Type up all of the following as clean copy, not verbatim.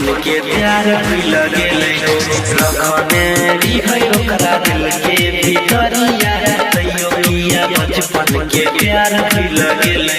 बचपन के प्यार भी लगेले रखने है ओकरा दिल के भीतरिया तैयो किया बचपन के प्यार भी लगेले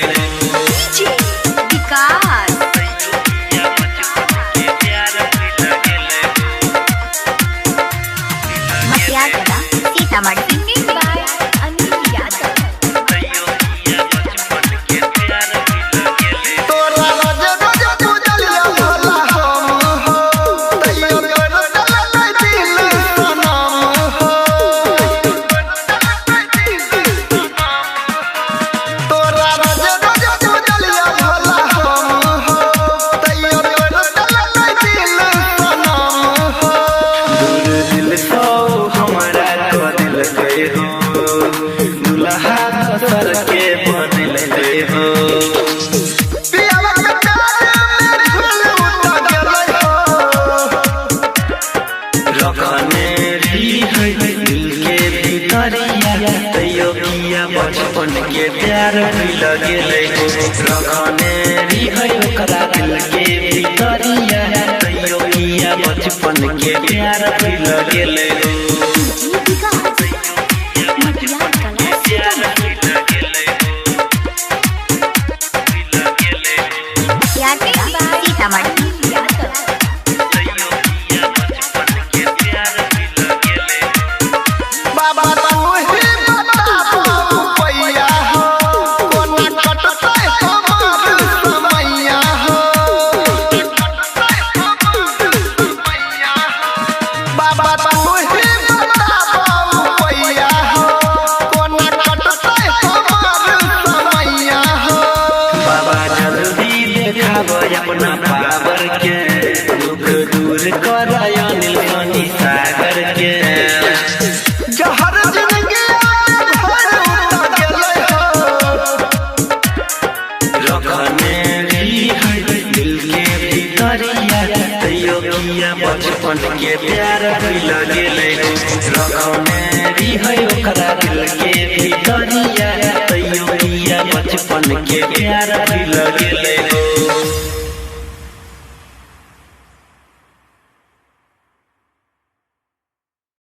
बचपन के प्यार भी लगेले रखने है ओकरा दिल के भीतरिया तैयो किया बचपन के प्यार भी लगेले अपना पावर के दुख दूर कर अनिल सोनी सागर के जहर जिंदगी रखने है दिल के भीतरिया तैयो किया बचपन के प्यार भी लगेले रखने है ओकरा दिल के भीतरिया तैयो किया बचपन के प्यार भी लगेले।